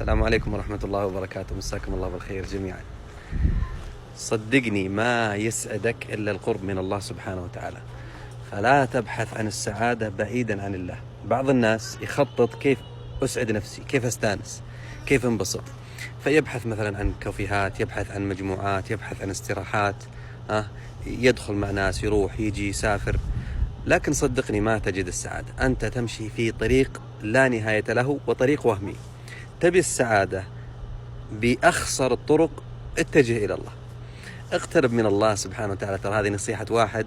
السلام عليكم ورحمة الله وبركاته، مساكم الله بالخير جميعا. صدقني ما يسعدك إلا القرب من الله سبحانه وتعالى، فلا تبحث عن السعادة بعيدا عن الله. بعض الناس يخطط كيف أسعد نفسي، كيف أستانس، كيف انبسط، فيبحث مثلا عن كافيهات، يبحث عن مجموعات، يبحث عن استراحات، يدخل مع ناس، يروح يجي يسافر، لكن صدقني ما تجد السعادة. أنت تمشي في طريق لا نهاية له وطريق وهمي. تبي السعادة بأخسر الطرق، اتجه إلى الله، اقترب من الله سبحانه وتعالى. ترى هذه نصيحة واحد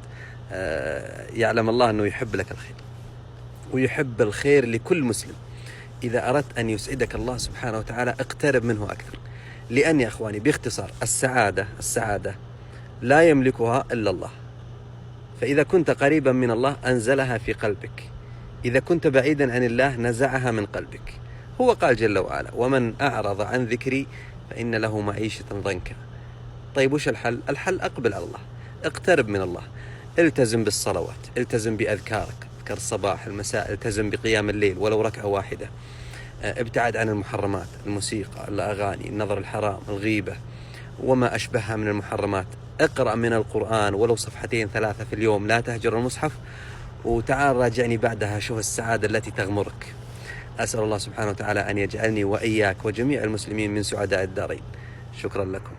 يعلم الله أنه يحب لك الخير ويحب الخير لكل مسلم. إذا أردت أن يسعدك الله سبحانه وتعالى اقترب منه أكثر، لأن يا أخواني باختصار السعادة لا يملكها إلا الله. فإذا كنت قريبا من الله أنزلها في قلبك، إذا كنت بعيدا عن الله نزعها من قلبك. هو قال جل وعلا: ومن أعرض عن ذكري فإن له معيشة ضنكا. طيب وش الحل؟ الحل أقبل على الله، اقترب من الله، التزم بالصلوات، التزم بأذكارك، أذكار الصباح المساء، التزم بقيام الليل ولو ركعة واحدة، ابتعد عن المحرمات، الموسيقى، الأغاني، النظر الحرام، الغيبة وما أشبهها من المحرمات. اقرأ من القرآن ولو صفحتين 3 في اليوم، لا تهجر المصحف، وتعال راجعني بعدها، شوف السعادة التي تغمرك. أسأل الله سبحانه وتعالى أن يجعلني وإياك وجميع المسلمين من سعداء الدارين. شكرا لكم.